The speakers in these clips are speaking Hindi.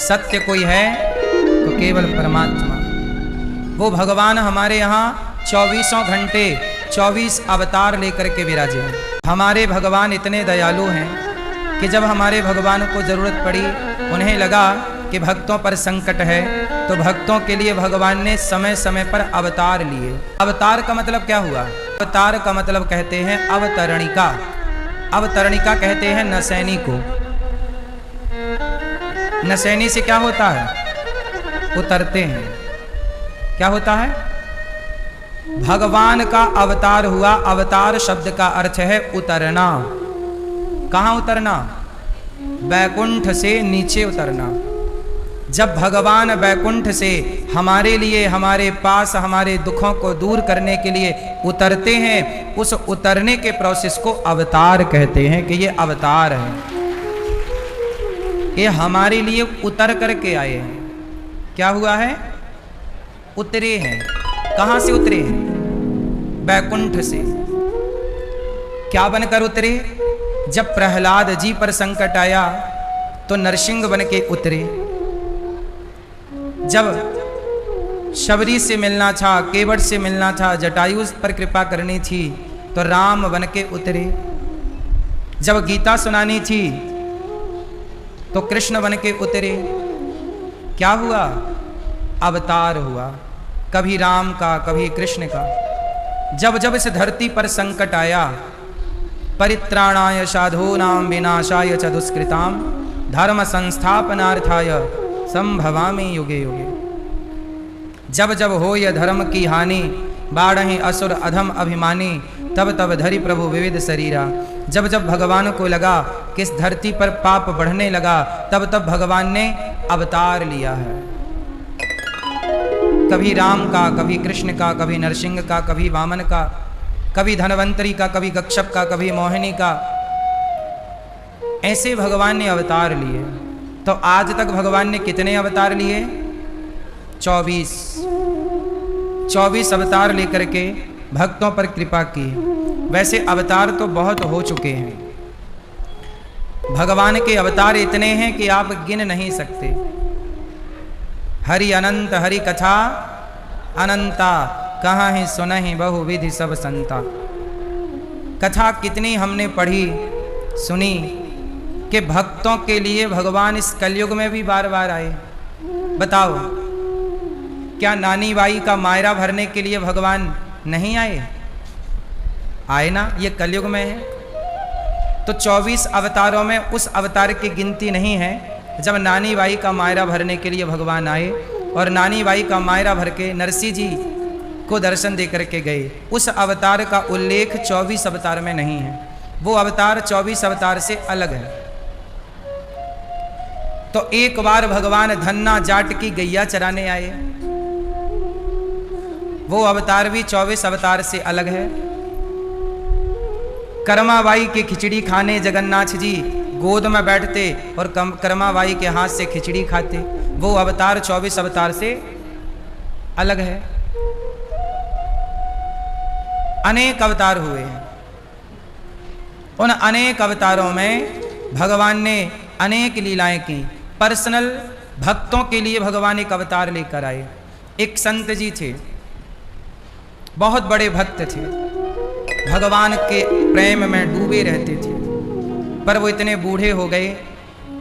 सत्य कोई है तो केवल परमात्मा। वो भगवान हमारे यहाँ 24 घंटे 24 अवतार लेकर के विराजे हैं। हमारे भगवान इतने दयालु हैं कि जब हमारे भगवान को जरूरत पड़ी, उन्हें लगा कि भक्तों पर संकट है, तो भक्तों के लिए भगवान ने समय समय पर अवतार लिए। अवतार का मतलब क्या हुआ? अवतार का मतलब कहते हैं अवतरणिका। अवतरणिका कहते हैं नसैनी को। नसैनी से क्या होता है? उतरते हैं। क्या होता है? भगवान का अवतार हुआ। अवतार शब्द का अर्थ है उतरना। कहाँ उतरना? बैकुंठ से नीचे उतरना। जब भगवान बैकुंठ से हमारे लिए, हमारे पास, हमारे दुखों को दूर करने के लिए उतरते हैं, उस उतरने के प्रोसेस को अवतार कहते हैं कि ये अवतार है। ये हमारे लिए उतर करके आए हैं। क्या हुआ है? उतरे हैं। कहाँ से उतरे हैं? बैकुंठ से। क्या बनकर उतरे? जब प्रहलाद जी पर संकट आया तो नरसिंह बन के उतरे। जब शबरी से मिलना था, केवट से मिलना था, जटायु पर कृपा करनी थी तो राम बन के उतरे। जब गीता सुनानी थी तो कृष्ण बन के उतरे। क्या हुआ? अवतार हुआ। कभी राम का, कभी कृष्ण का। जब जब इस धरती पर संकट आया, परित्राणाय साधूनां विनाशाय च दुष्कृतां धर्म संस्थापनार्थाय संभवामि युगे युगे। जब जब हो यह धर्म की हानि, बाढ़हि असुर अधम अभिमानी, तब तब धरि प्रभु विविध शरीरा। जब जब भगवान को लगा कि इस धरती पर पाप बढ़ने लगा, तब तब भगवान ने अवतार लिया है। कभी राम का, कभी कृष्ण का, कभी नरसिंह का, कभी वामन का, कभी धनवंतरी का, कभी गक्षप का, कभी मोहिनी का। ऐसे भगवान ने अवतार लिए। तो आज तक भगवान ने कितने अवतार लिए? 24 अवतार लेकर के भक्तों पर कृपा की। वैसे अवतार तो बहुत हो चुके हैं। भगवान के अवतार इतने हैं कि आप गिन नहीं सकते। हरि अनंत हरि कथा अनंता, कहाँ ही सुनहि बहुविधि सब संता। कथा कितनी हमने पढ़ी, सुनी कि भक्तों के लिए भगवान इस कलयुग में भी बार बार आए। बताओ, क्या नानी बाई का मायरा भरने के लिए भगवान नहीं आए? आए ना, ये कलयुग में है। तो 24 अवतारों में उस अवतार की गिनती नहीं है जब नानी बाई का मायरा भरने के लिए भगवान आए और नानी बाई का मायरा भर के नरसिंह जी को दर्शन दे करके गए। उस अवतार का उल्लेख 24 अवतार में नहीं है। वो अवतार 24 अवतार से अलग है। तो एक बार भगवान धन्ना जाट की गैया चराने आए। वो अवतार भी 24 अवतार से अलग है। कर्माबाई की खिचड़ी खाने जगन्नाथ जी गोद में बैठते और कर्माबाई के हाथ से खिचड़ी खाते। वो अवतार 24 अवतार से अलग है। अनेक अवतार हुए हैं। उन अनेक अवतारों में भगवान ने अनेक लीलाएं की। पर्सनल भक्तों के लिए भगवान एक अवतार लेकर आए। एक संत जी थे, बहुत बड़े भक्त थे, भगवान के प्रेम में डूबे रहते थे, पर वो इतने बूढ़े हो गए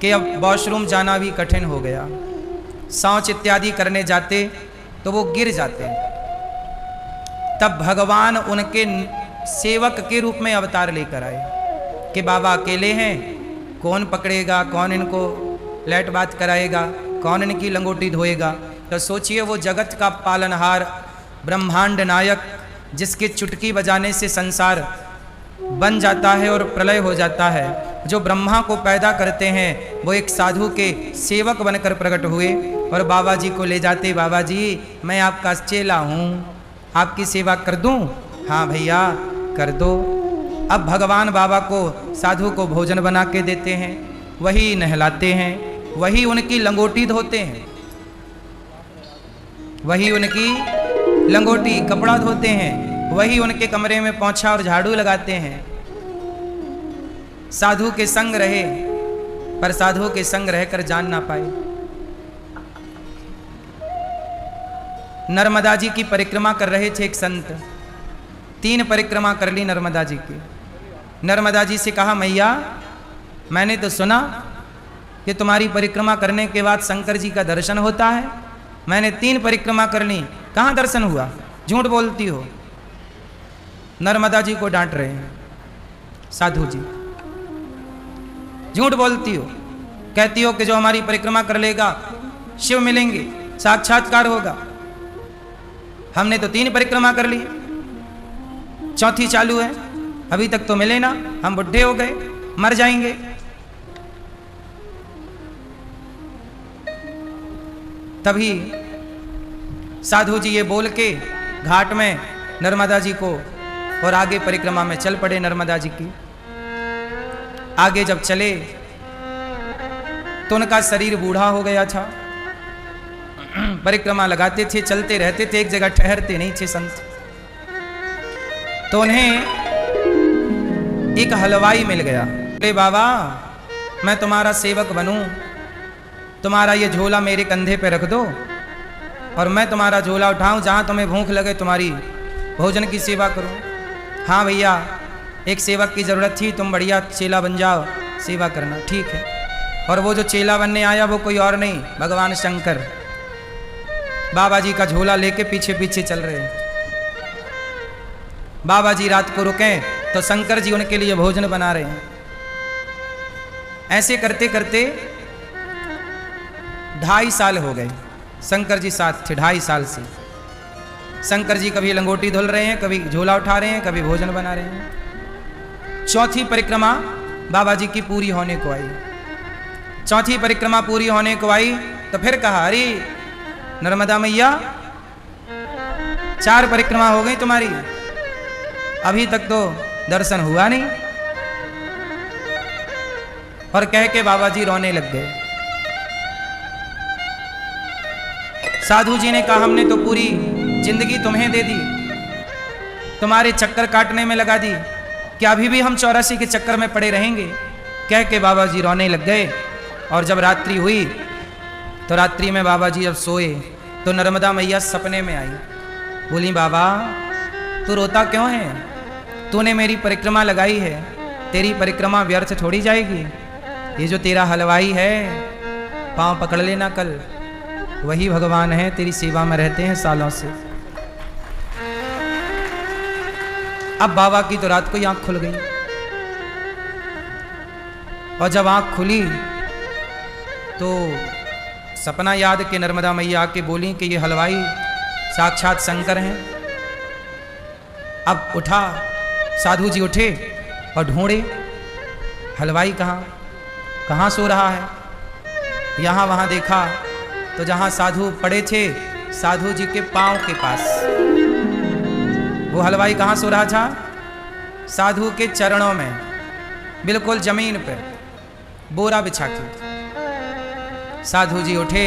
कि अब वॉशरूम जाना भी कठिन हो गया। शौच इत्यादि करने जाते तो वो गिर जाते। तब भगवान उनके सेवक के रूप में अवतार लेकर आए कि बाबा अकेले हैं, कौन पकड़ेगा, कौन इनको लेट बात कराएगा, कौन इनकी लंगोटी धोएगा। तो सोचिए, वो जगत का पालनहार, ब्रह्मांड नायक, जिसके चुटकी बजाने से संसार बन जाता है और प्रलय हो जाता है, जो ब्रह्मा को पैदा करते हैं, वो एक साधु के सेवक बनकर प्रकट हुए और बाबा जी को ले जाते। बाबा जी, मैं आपका चेला हूँ, आपकी सेवा कर दूँ? हाँ भैया कर दो। अब भगवान बाबा को, साधु को भोजन बना के देते हैं, वही नहलाते हैं, वही उनकी लंगोटी धोते हैं, वही उनकी लंगोटी कपड़ा धोते हैं, वही उनके कमरे में पोंछा और झाड़ू लगाते हैं। साधु के संग रहे, पर साधु के संग रहकर जान ना पाए। नर्मदा जी की परिक्रमा कर रहे थे एक संत। 3 परिक्रमा कर ली नर्मदा जी की। नर्मदा जी से कहा, मैया मैंने तो सुना कि तुम्हारी परिक्रमा करने के बाद शंकर जी का दर्शन होता है। मैंने 3 परिक्रमा कर ली, कहाँ दर्शन हुआ? झूठ बोलती हो। नर्मदा जी को डांट रहे हैं साधु जी, झूठ बोलती हो। कहती हो कि जो हमारी परिक्रमा कर लेगा शिव मिलेंगे, साक्षात्कार होगा। हमने तो 3 परिक्रमा कर ली, 4थी चालू है, अभी तक तो मिले ना। हम बुढ़े हो गए, मर जाएंगे। तभी साधु जी ये बोल के घाट में नर्मदा जी को और आगे परिक्रमा में चल पड़े। नर्मदा जी की आगे जब चले तो उनका शरीर बूढ़ा हो गया था। परिक्रमा लगाते थे, चलते रहते थे, एक जगह ठहरते नहीं थे संत। तो उन्हें एक हलवाई मिल गया। अरे बाबा, मैं तुम्हारा सेवक बनूं, तुम्हारा ये झोला मेरे कंधे पे रख दो और मैं तुम्हारा झोला उठाऊं, जहां तुम्हें भूख लगे तुम्हारी भोजन की सेवा करूं। हाँ भैया, एक सेवक की जरूरत थी, तुम बढ़िया चेला बन जाओ, सेवा करना। ठीक है। और वो जो चेला बनने आया वो कोई और नहीं, भगवान शंकर बाबा जी का झोला लेके पीछे पीछे चल रहे हैं। बाबा जी रात को रुके तो शंकर जी उनके लिए भोजन बना रहे हैं। ऐसे करते करते 2.5 साल हो गए। शंकर जी साथ थे 2.5 साल से। शंकर जी कभी लंगोटी धुल रहे हैं, कभी झोला उठा रहे हैं, कभी भोजन बना रहे हैं। 4थी परिक्रमा बाबा जी की पूरी होने को आई। 4थी परिक्रमा पूरी होने को आई तो फिर कहा, अरे नर्मदा मैया, 4 परिक्रमा हो गई तुम्हारी, अभी तक तो दर्शन हुआ नहीं। और कह के बाबा जी रोने लग गए। साधु जी ने कहा, हमने तो पूरी जिंदगी तुम्हें दे दी, तुम्हारे चक्कर काटने में लगा दी, क्या अभी भी हम 84 के चक्कर में पड़े रहेंगे? कह के बाबा जी रोने लग गए। और जब रात्रि हुई तो रात्रि में बाबा जी जब सोए तो नर्मदा मैया सपने में आई। बोली, बाबा तू रोता क्यों है? तूने मेरी परिक्रमा लगाई है, तेरी परिक्रमा व्यर्थ थोड़ी जाएगी। ये जो तेरा हलवाई है, पांव पकड़ लेना, कल वही भगवान है, तेरी सेवा में रहते हैं सालों से। अब बाबा की तो रात को ही आंख खुल गई। और जब आंख खुली तो सपना याद के नर्मदा मैया आके बोली कि ये हलवाई साक्षात शंकर हैं। अब उठा, साधु जी उठे और ढूंढे हलवाई कहाँ सो रहा है। यहाँ वहाँ देखा तो जहाँ साधु पड़े थे, साधु जी के पांव के पास वो हलवाई कहाँ सो रहा था? साधु के चरणों में, बिल्कुल जमीन पर बोरा बिछा के। साधु जी उठे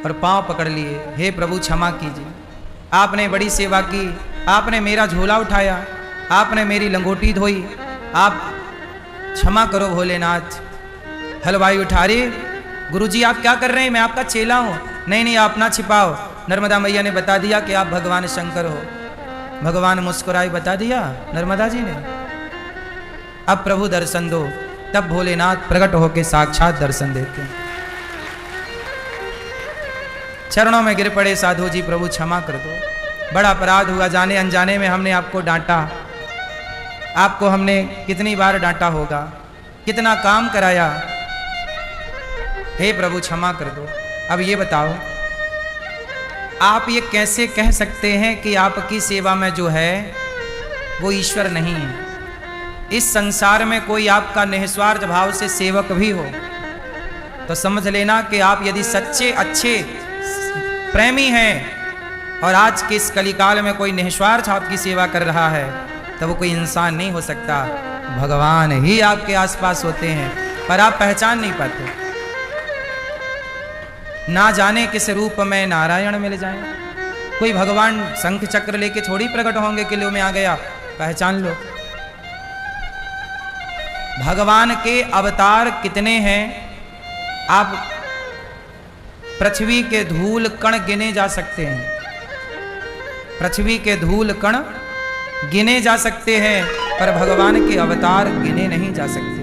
और पांव पकड़ लिए। हे प्रभु क्षमा कीजिए, आपने बड़ी सेवा की, आपने मेरा झोला उठाया, आपने मेरी लंगोटी धोई, आप क्षमा करो भोलेनाथ। हलवाई उठा रहे, गुरुजी आप क्या कर रहे हैं? मैं आपका चेला हूँ। नहीं नहीं, आप ना छिपाओ। नर्मदा मैया ने बता दिया कि आप भगवान शंकर हो। भगवान मुस्कुराए, बता दिया नर्मदा जी ने। अब प्रभु दर्शन दो। तब भोलेनाथ प्रकट होकर साक्षात दर्शन देते हैं। चरणों में गिर पड़े साधु जी, प्रभु क्षमा कर दो, बड़ा अपराध हुआ, जाने अनजाने में हमने आपको डांटा। आपको हमने कितनी बार डांटा होगा, कितना काम कराया। हे प्रभु क्षमा कर दो। अब ये बताओ, आप ये कैसे कह सकते हैं कि आपकी सेवा में जो है वो ईश्वर नहीं है? इस संसार में कोई आपका निस्वार्थ भाव से सेवक भी हो तो समझ लेना कि आप यदि सच्चे अच्छे प्रेमी हैं और आज के इस कलिकाल में कोई निस्वार्थ आपकी सेवा कर रहा है तो वो कोई इंसान नहीं हो सकता, भगवान ही आपके आसपास होते हैं, पर आप पहचान नहीं पाते। ना जाने किस रूप में नारायण मिल जाए। कोई भगवान शंख चक्र लेके थोड़ी प्रकट होंगे किलो में आ गया, पहचान लो। भगवान के अवतार कितने हैं, आप पृथ्वी के धूल कण गिने जा सकते हैं। पृथ्वी के धूल कण गिने जा सकते हैं, पर भगवान के अवतार गिने नहीं जा सकते।